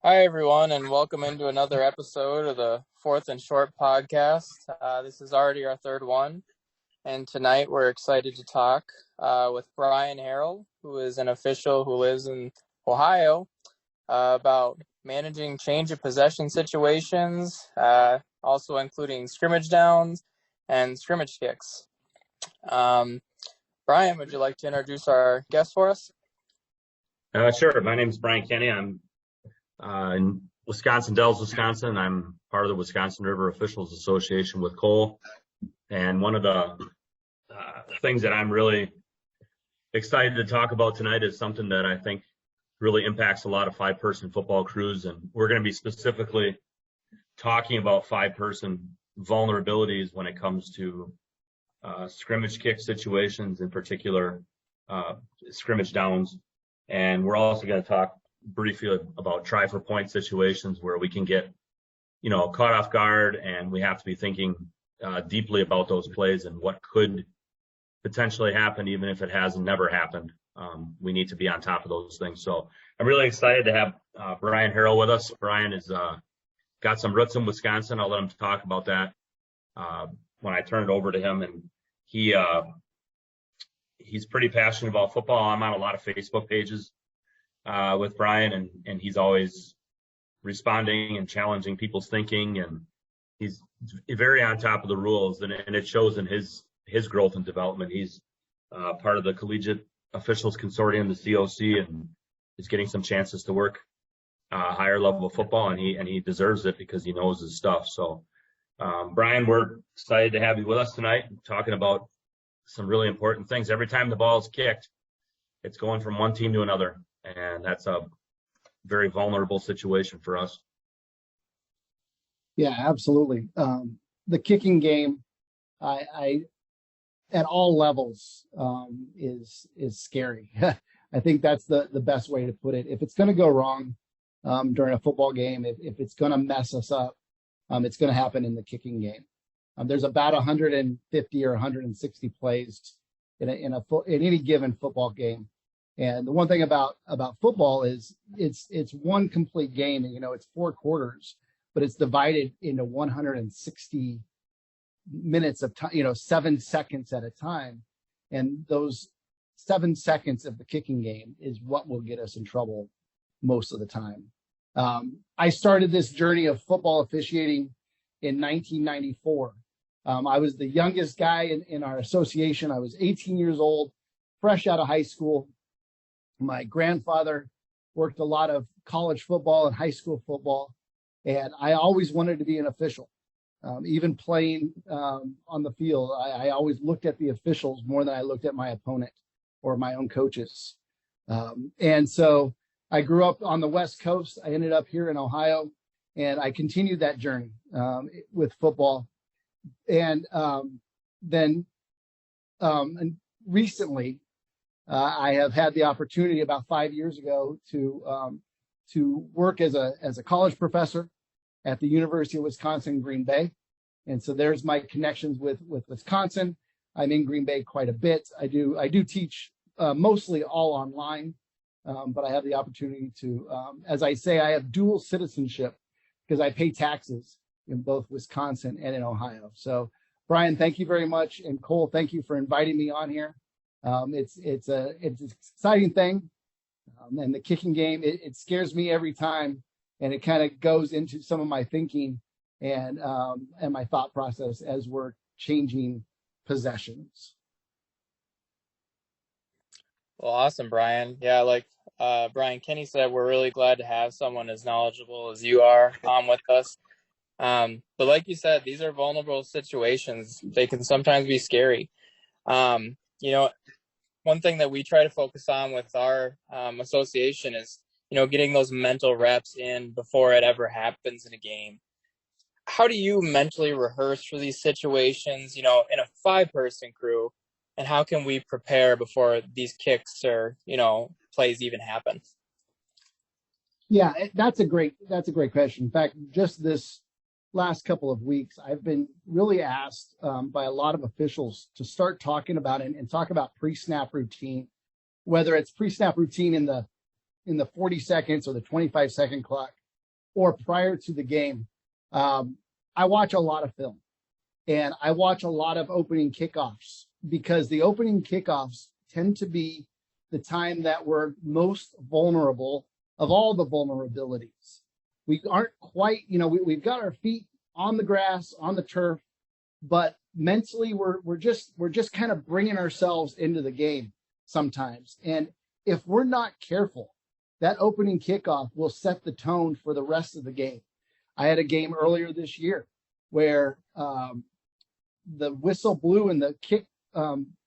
Hi, everyone, and welcome into another episode of the Fourth and Short podcast. This is already our third one, and tonight we're excited to talk with Brian Harrell, who is an official who lives in Ohio, about managing change of possession situations, also including scrimmage downs and scrimmage kicks. Brian, would you like to introduce our guest for us? Sure. My name is Brian Kenny. I'm in Wisconsin Dells, Wisconsin. I'm part of the Wisconsin River Officials Association with Cole. And one of the things that I'm really excited to talk about tonight is something that I think really impacts a lot of five-person football crews. And we're going to be specifically talking about five-person vulnerabilities when it comes to scrimmage kick situations, in particular scrimmage downs. And we're also going to talk briefly about try for point situations where we can get, caught off guard, and we have to be thinking deeply about those plays and what could potentially happen, even if it has never happened. We need to be on top of those things. So I'm really excited to have Brian Harrell with us. Brian has got some roots in Wisconsin. I'll let him talk about that when I turn it over to him. And he's pretty passionate about football. I'm on a lot of Facebook pages with Brian, and he's always responding and challenging people's thinking, and he's very on top of the rules, and it shows in his growth and development. He's part of the Collegiate Officials Consortium, the COC, and is getting some chances to work higher level of football, and he deserves it because he knows his stuff. So Brian, we're excited to have you with us tonight, talking about some really important things. Every time the ball is kicked, it's going from one team to another, and that's a very vulnerable situation for us. Yeah, absolutely. The kicking game, I at all levels, is scary. I think that's the best way to put it. If it's going to go wrong during a football game, if it's going to mess us up, it's going to happen in the kicking game. There's about 150 or 160 plays in any given football game. And the one thing about football is it's one complete game. It's 4 quarters, but it's divided into 160 minutes of time, 7 seconds at a time. And those 7 seconds of the kicking game is what will get us in trouble most of the time. I started this journey of football officiating in 1994. I was the youngest guy in our association. I was 18 years old, fresh out of high school. My grandfather worked a lot of college football and high school football, and I always wanted to be an official. Even playing on the field, I always looked at the officials more than I looked at my opponent or my own coaches. And so I grew up on the West Coast. I ended up here in Ohio, and I continued that journey with football. And then recently, I have had the opportunity about 5 years ago to work as a college professor at the University of Wisconsin, Green Bay. And so there's my connections with Wisconsin. I'm in Green Bay quite a bit. I do teach mostly all online, but I have the opportunity to, as I say, I have dual citizenship because I pay taxes in both Wisconsin and in Ohio. So Brian, thank you very much. And Cole, thank you for inviting me on here. It's an exciting thing. And the kicking game, it scares me every time. And it kind of goes into some of my thinking and my thought process as we're changing possessions. Well, awesome, Brian. Yeah, like Brian Kenny said, we're really glad to have someone as knowledgeable as you are on with us. But like you said, these are vulnerable situations. They can sometimes be scary. One thing that we try to focus on with our association is, getting those mental reps in before it ever happens in a game. How do you mentally rehearse for these situations, in a 5-person crew? And how can we prepare before these kicks or, plays even happen? Yeah, that's a great question. In fact, just this last couple of weeks, I've been really asked by a lot of officials to start talking about it and talk about pre-snap routine, whether it's pre-snap routine in the 40 seconds or the 25-second clock, or prior to the game, I watch a lot of film, and I watch a lot of opening kickoffs, because the opening kickoffs tend to be the time that we're most vulnerable of all the vulnerabilities. We aren't quite, we've got our feet on the grass, on the turf, but mentally we're just kind of bringing ourselves into the game sometimes. And if we're not careful, that opening kickoff will set the tone for the rest of the game. I had a game earlier this year where the whistle blew and the kick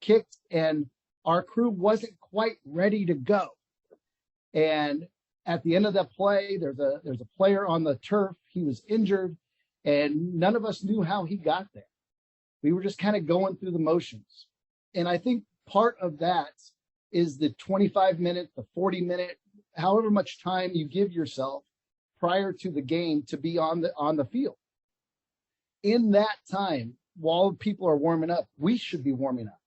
kicked, and our crew wasn't quite ready to go. And at the end of that play, there's a player on the turf. He was injured, and none of us knew how he got there. We were just kind of going through the motions. And I think part of that is the 25-minute, the 40-minute, however much time you give yourself prior to the game to be on the field. In that time, while people are warming up, we should be warming up.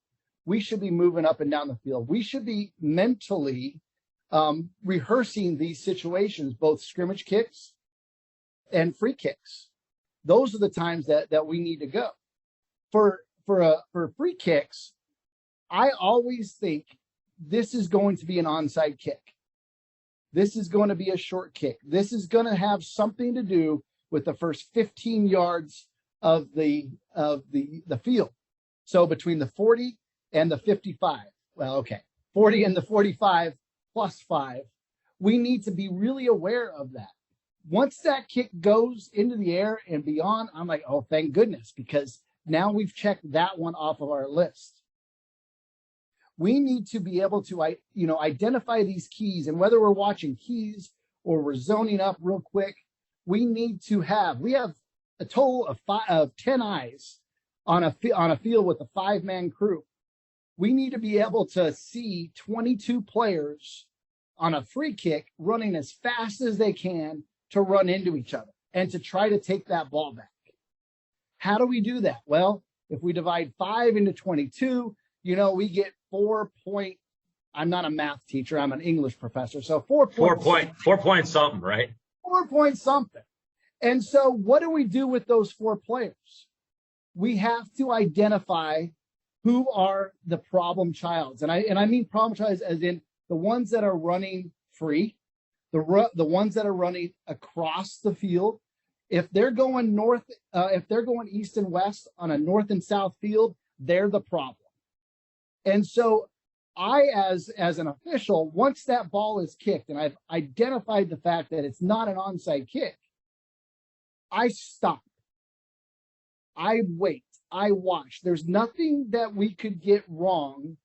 We should be moving up and down the field. We should be mentally rehearsing these situations, both scrimmage kicks and free kicks. Those are the times that we need to go. For free kicks, I always think this is going to be an onside kick. This is going to be a short kick. This is going to have something to do with the first 15 yards of the field. So between the 40 and the 55, 40 and the 45 plus 5, we need to be really aware of that. Once that kick goes into the air and beyond, I'm like, oh, thank goodness, because now we've checked that one off of our list. We need to be able to, identify these keys, and whether we're watching keys or we're zoning up real quick, we have a total of 10 eyes on a field with a 5-man crew. We need to be able to see 22 players on a free kick running as fast as they can to run into each other and to try to take that ball back. How do we do that? Well, if we divide 5 into 22, we get 4 point. I'm not a math teacher. I'm an English professor. So 4 point something, right? 4 point something. And so what do we do with those 4 players? We have to identify who are the problem childs. And I mean problem childs as in the ones that are running free, the ones that are running across the field. If they're going north, if they're going east and west on a north and south field, they're the problem. And so I, as an official, once that ball is kicked and I've identified the fact that it's not an onside kick, I stop. I wait. I watch. There's nothing that we could get wrong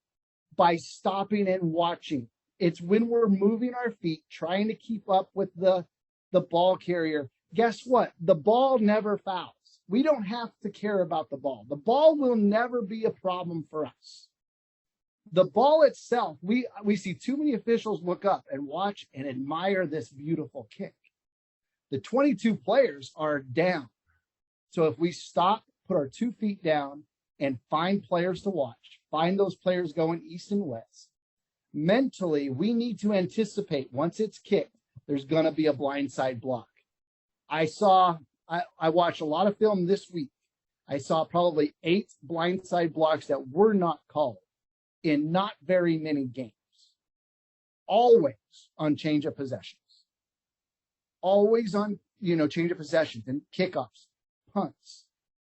by stopping and watching. It's when we're moving our feet, trying to keep up with the ball carrier. Guess what? The ball never fouls. We don't have to care about the ball. The ball will never be a problem for us. The ball itself, we see too many officials look up and watch and admire this beautiful kick. The 22 players are down. So if we stop, put our 2 feet down, and find players to watch, find those players going east and west, mentally, we need to anticipate once it's kicked, there's going to be a blindside block. I watched a lot of film this week. I saw probably 8 blindside blocks that were not called in not very many games. Always on change of possessions. Always on, change of possessions and kickoffs, punts.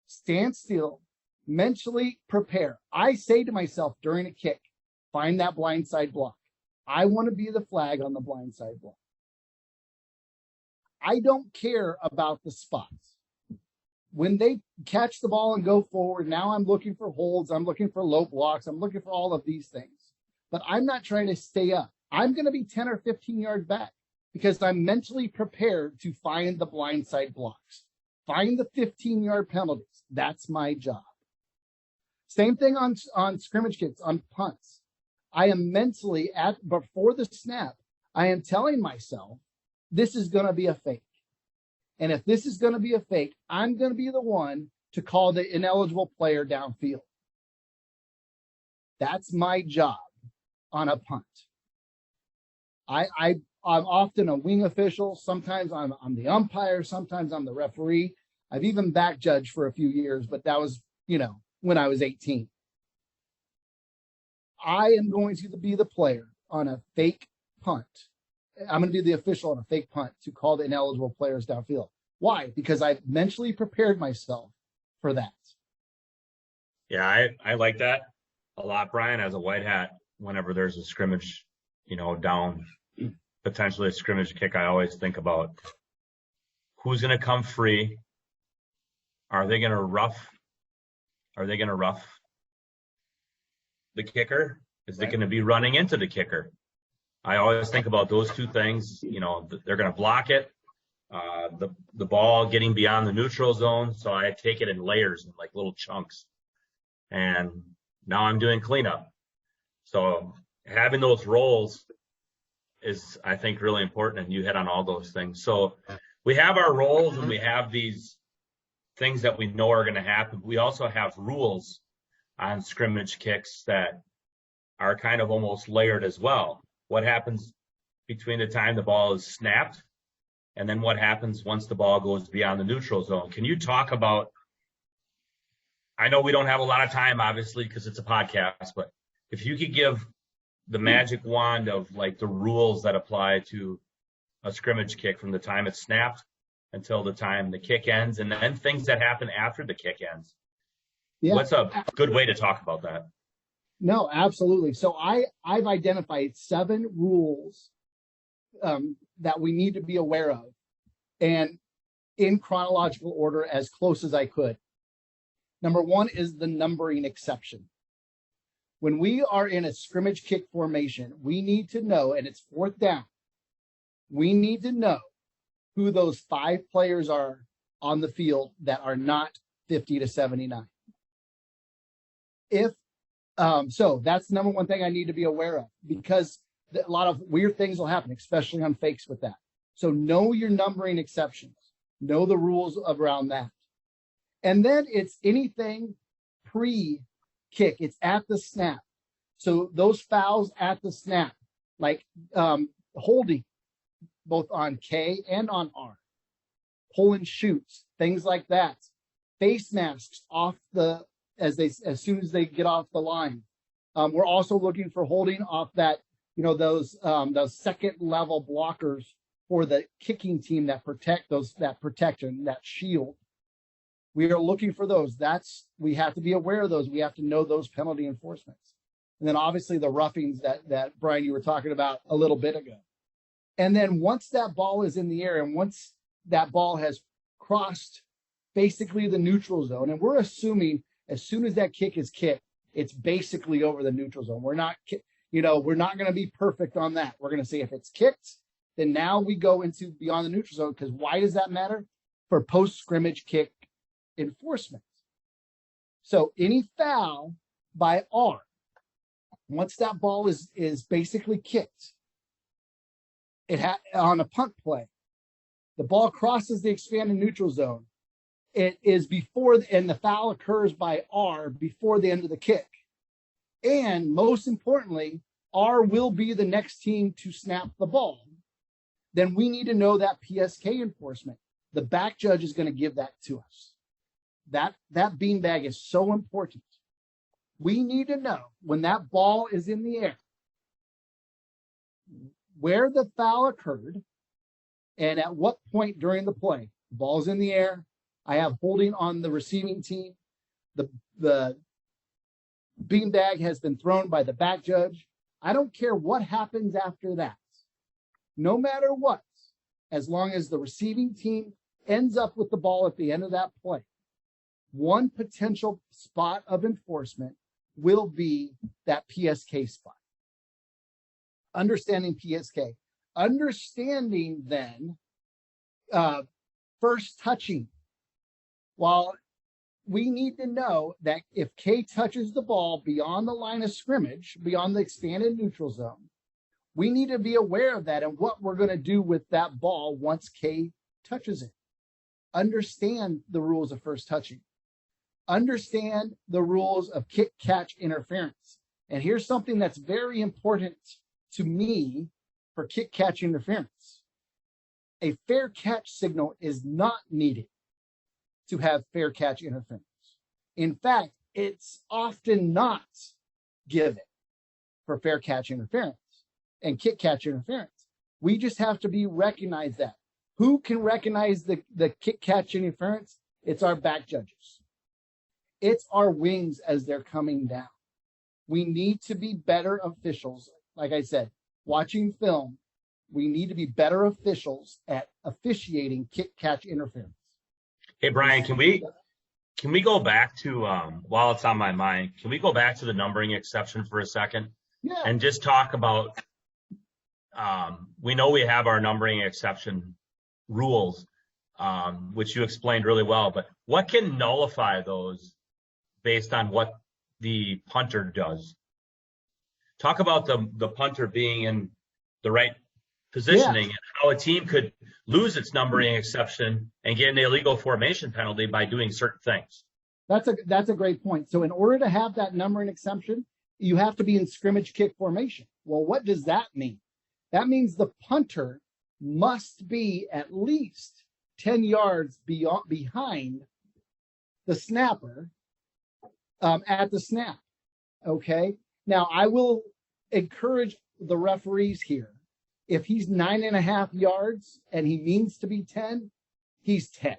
Stand still, mentally prepare. I say to myself during a kick, find that blindside block. I want to be the flag on the blindside block. I don't care about the spots. When they catch the ball and go forward, now I'm looking for holds, I'm looking for low blocks, I'm looking for all of these things. But I'm not trying to stay up. I'm going to be 10 or 15 yards back because I'm mentally prepared to find the blindside blocks. Find the 15-yard penalties. That's my job. Same thing on scrimmage kicks, on punts. I am mentally, before the snap, I am telling myself, this is going to be a fake. And if this is going to be a fake, I'm going to be the one to call the ineligible player downfield. That's my job on a punt. I'm often a wing official. Sometimes I'm the umpire. Sometimes I'm the referee. I've even back judged for a few years, but that was, when I was 18. I am going to be the player on a fake punt. I'm going to be the official on a fake punt to call the ineligible players downfield. Why? Because I've mentally prepared myself for that. Yeah, I like that a lot, Brian, as a white hat. Whenever there's a scrimmage, down, potentially a scrimmage kick, I always think about who's going to come free. Are they going to rough the kicker? Is it going to be running into the kicker? I always think about those two things. They're going to block it. The ball getting beyond the neutral zone. So I take it in layers, in like little chunks. And now I'm doing cleanup. So having those roles is, I think, really important. And you hit on all those things. So we have our roles and we have these things that we know are going to happen. We also have rules on scrimmage kicks that are kind of almost layered as well. What happens between the time the ball is snapped and then what happens once the ball goes beyond the neutral zone? Can you talk about, I know we don't have a lot of time, obviously, because it's a podcast, but if you could give the magic wand of like the rules that apply to a scrimmage kick from the time it's snapped until the time the kick ends, and then things that happen after the kick ends. Yeah. What's a good way to talk about that? No, absolutely. So I've identified 7 rules that we need to be aware of, and in chronological order as close as I could. Number 1 is the numbering exception. When we are in a scrimmage kick formation, we need to know, and it's 4th down, we need to know who those 5 players are on the field that are not 50 to 79. So that's the number 1 thing I need to be aware of, because a lot of weird things will happen, especially on fakes with that. So know your numbering exceptions, know the rules around that. And then it's anything pre-kick, it's at the snap. So those fouls at the snap, like holding both on K and on R, pull and shoots, things like that. Face masks off as soon as they get off the line. We're also looking for holding off that, those second level blockers for the kicking team that protect that protection, that shield. We are looking for those. We have to be aware of those. We have to know those penalty enforcements. And then obviously the roughings that Brian, you were talking about a little bit ago. And then once that ball is in the air and once that ball has crossed basically the neutral zone, and we're assuming as soon as that kick is kicked, it's basically over the neutral zone. We're not going to be perfect on that. We're going to say if it's kicked, then now we go into beyond the neutral zone, because why does that matter? For post-scrimmage kick enforcement. So any foul by R, once that ball is basically kicked, on a punt play, the ball crosses the expanded neutral zone. It is and the foul occurs by R before the end of the kick. And most importantly, R will be the next team to snap the ball. Then we need to know that PSK enforcement. The back judge is going to give that to us. That beanbag is so important. We need to know when that ball is in the air, where the foul occurred, and at what point during the play. The ball's in the air. I have holding on the receiving team. The beanbag has been thrown by the back judge. I don't care what happens after that. No matter what, as long as the receiving team ends up with the ball at the end of that play, one potential spot of enforcement will be that PSK spot. Understanding PSK. Understanding then first touching. While we need to know that if K touches the ball beyond the line of scrimmage, beyond the expanded neutral zone, we need to be aware of that and what we're going to do with that ball once K touches it. Understand the rules of first touching. Understand the rules of kick catch interference. And here's something that's very important to me for kick catch interference. A fair catch signal is not needed to have fair catch interference. In fact, it's often not given for fair catch interference and kick catch interference. We just have to recognize that. Who can recognize the kick catch interference? It's our back judges. It's our wings as they're coming down. We need to be better officials. Like I said, watching film, we need to be better officials at officiating kick catch interference. Hey, Brian, can we go back to, while it's on my mind, can we go back to the numbering exception for a second? Yeah. And just talk about, we know we have our numbering exception rules, which you explained really well, but what can nullify those based on what the punter does? Talk about the punter being in the right positioning, and how a team could lose its numbering exception and get an illegal formation penalty by doing certain things. That's a great point. So in order to have that numbering exception, you have to be in scrimmage kick formation. Well, what does that mean? That means the punter must be at least 10 yards behind the snapper at the snap. Okay. Now, I will encourage the referees here. If he's 9.5 yards and he means to be 10, he's 10.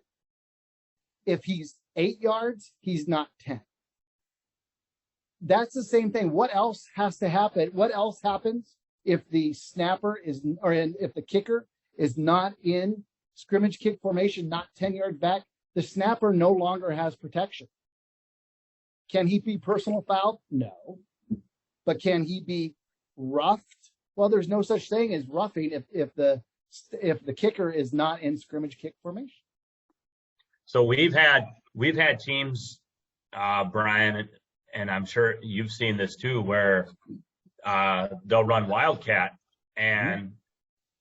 If he's 8 yards, he's not 10. That's the same thing. What else has to happen? What else happens if the snapper is, or if the kicker is not in scrimmage kick formation, not 10 yards back? The snapper no longer has protection. Can he be personal fouled? No. But can he be roughed? Well, there's no such thing as roughing if the kicker is not in scrimmage kick formation. So we've had teams, Brian, and I'm sure you've seen this too, where they'll run wildcat, and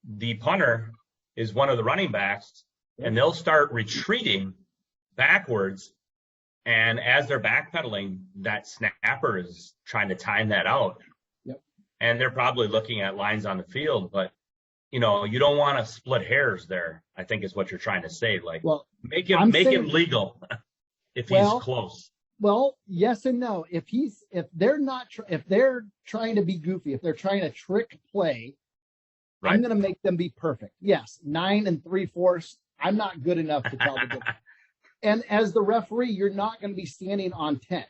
the punter is one of the running backs, and they'll start retreating backwards. And as they're backpedaling, that snapper is trying to time that out. Yep. And they're probably looking at lines on the field, but you don't want to split hairs there, I think is what you're trying to say. Like, well, make him legal if he's close. Well, yes and no. If they're trying to be goofy, if they're trying to trick play, right, I'm going to make them be perfect. Yes, 9 3/4. I'm not good enough to tell the difference. And as the referee, you're not going to be standing on 10.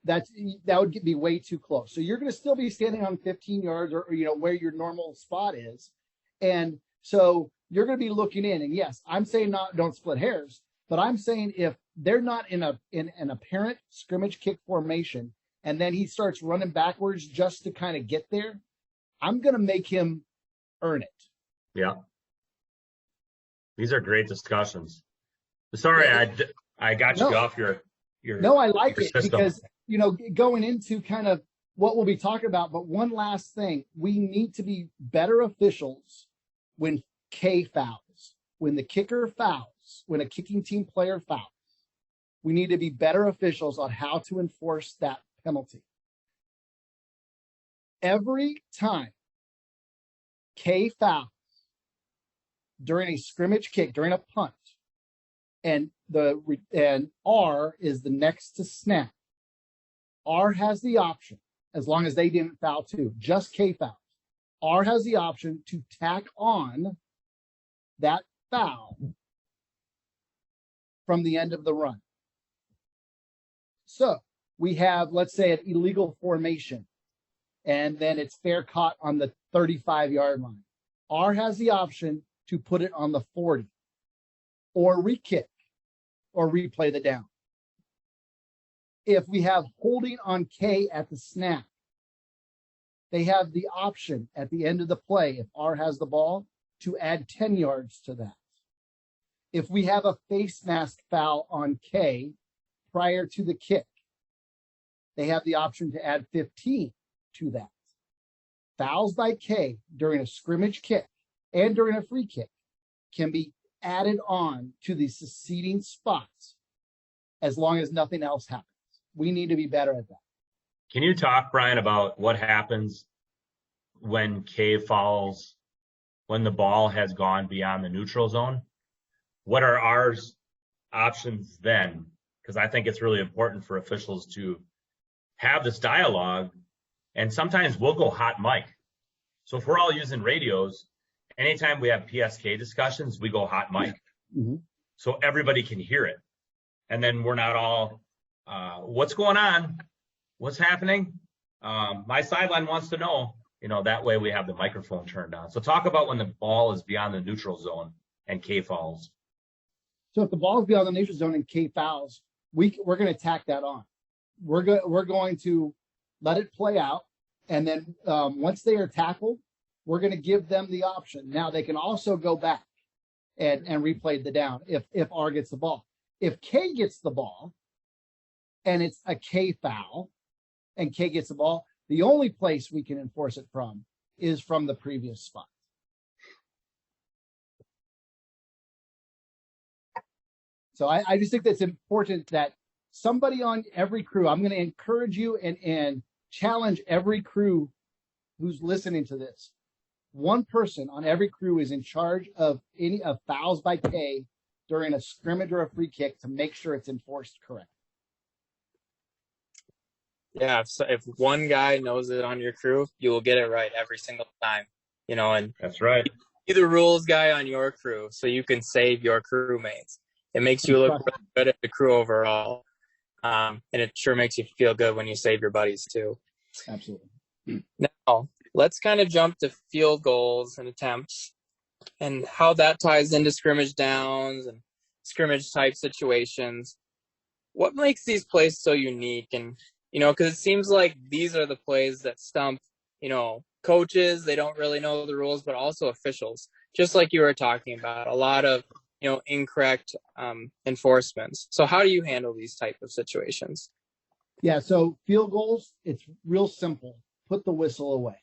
That would be way too close. So you're going to still be standing on 15 yards or where your normal spot is. And so you're going to be looking in. And yes, I'm saying don't split hairs, but I'm saying if they're not in an apparent scrimmage kick formation and then he starts running backwards just to kind of get there, I'm going to make him earn it. Yeah. These are great discussions. Sorry, I got you off your. No, I like it system. Because going into kind of what we'll be talking about. But one last thing, we need to be better officials when K fouls, when the kicker fouls, when a kicking team player fouls. We need to be better officials on how to enforce that penalty. Every time K fouls during a scrimmage kick, during a punt, and R is the next to snap. R has the option, as long as they didn't foul too, just K fouls. R has the option to tack on that foul from the end of the run. So we have, let's say, an illegal formation, and then it's fair caught on the 35-yard line. R has the option to put it on the 40 or re-kick or replay the down. If we have holding on K at the snap, they have the option at the end of the play, if R has the ball, to add 10 yards to that. If we have a face mask foul on K prior to the kick, they have the option to add 15 to that. Fouls by K during a scrimmage kick and during a free kick can be added on to the succeeding spots as long as nothing else happens. We need to be better at that. Can you talk, Brian, about what happens when K fouls when the ball has gone beyond the neutral zone. What are our options then? Because I think it's really important for officials to have this dialogue, and sometimes we'll go hot mic. So if we're all using radios, anytime we have PSK discussions, we go hot mic. Mm-hmm. So everybody can hear it. And then we're not all, what's going on? What's happening? My sideline wants to know, that way we have the microphone turned on. So talk about when the ball is beyond the neutral zone and K fouls. So if the ball is beyond the neutral zone and K fouls, we're going to tack that on. We're going to let it play out. And then once they are tackled, we're going to give them the option. Now they can also go back and replay the down if R gets the ball. If K gets the ball and it's a K foul and K gets the ball, the only place we can enforce it from is from the previous spot. So I just think that's important that somebody on every crew, I'm going to encourage you and challenge every crew who's listening to this. One person on every crew is in charge of any of fouls by K during a scrimmage or a free kick to make sure it's enforced correct. Yeah, if one guy knows it on your crew, you will get it right every single time. And that's right. Be the rules guy on your crew so you can save your crewmates. It makes you look really good at the crew overall. And it sure makes you feel good when you save your buddies too. Absolutely. Now, let's kind of jump to field goals and attempts and how that ties into scrimmage downs and scrimmage type situations. What makes these plays so unique? And, because it seems like these are the plays that stump, coaches. They don't really know the rules, but also officials, just like you were talking about, a lot of, incorrect enforcements. So how do you handle these type of situations? Yeah, so field goals, it's real simple. Put the whistle away.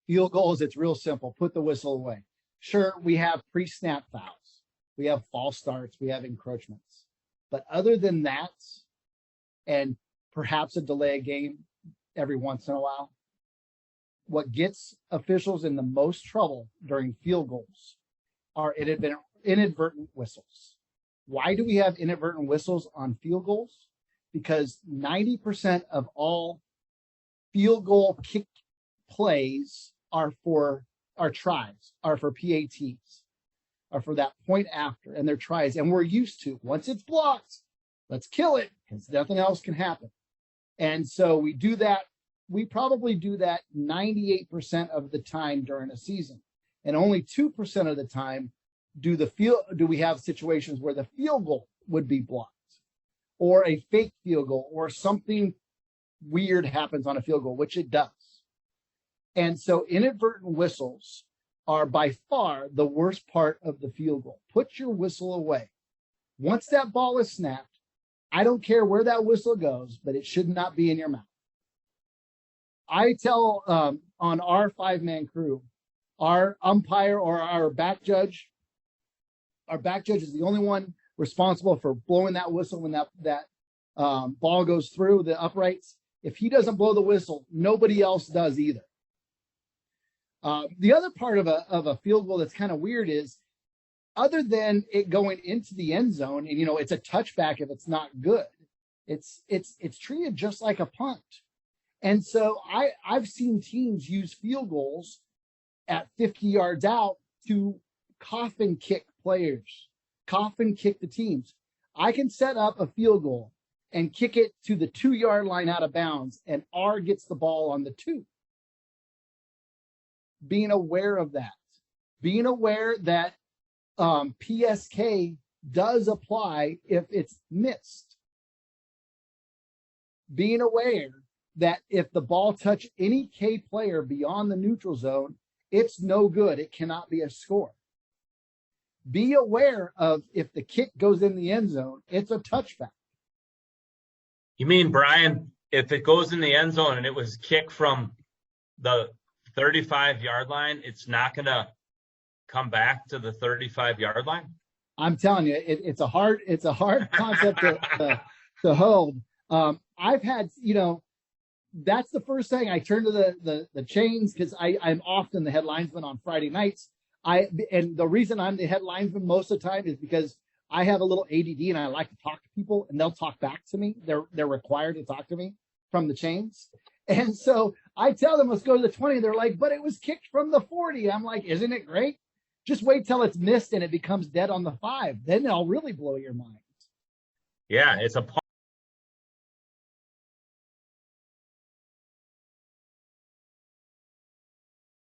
Field goals, it's real simple. Put the whistle away. Sure, we have pre-snap fouls. We have false starts. We have encroachments. But other than that, and perhaps a delay of game every once in a while, what gets officials in the most trouble during field goals are inadvertent whistles. Why do we have inadvertent whistles on field goals? Because 90% of all field goal kick plays are for tries, are for PATs, are for that point after, and they're tries. And we're used to, once it's blocked, let's kill it, because nothing else can happen. And so we do that. We probably do that 98% of the time during a season. And only 2% of the time do we have situations where the field goal would be blocked, or a fake field goal, or something weird happens on a field goal, which it does. And so inadvertent whistles are by far the worst part of the field goal. Put your whistle away. Once that ball is snapped, I don't care where that whistle goes, but it should not be in your mouth. I tell on our 5-man crew, our umpire or our back judge is the only one responsible for blowing that whistle when that ball goes through the uprights. If he doesn't blow the whistle, nobody else does either. The other part of a field goal that's kind of weird is, other than it going into the end zone, and it's a touchback if it's not good, it's treated just like a punt. And so I've seen teams use field goals at 50 yards out to coffin kick players, coffin kick the teams. I can set up a field goal and kick it to the 2-yard line out of bounds, and R gets the ball on the 2. Being aware of that, being aware that PSK does apply if it's missed, being aware that if the ball touch any K player beyond the neutral zone, it's no good. It cannot be a score. Be aware of, if the kick goes in the end zone, it's a touchback. You mean, Brian, if it goes in the end zone and it was kicked from the 35-yard line, it's not going to come back to the 35-yard line? I'm telling you, it's a hard concept to hold. I've had, that's the first thing I turn to the chains, because I'm often the head linesman on Friday nights. And the reason I'm the head linesman most of the time is because I have a little ADD and I like to talk to people, and they'll talk back to me. They're required to talk to me from the chains. And so I tell them, let's go to the 20. They're like, but it was kicked from the 40. I'm like, isn't it great? Just wait till it's missed and it becomes dead on the 5. Then I'll really blow your mind. Yeah, it's a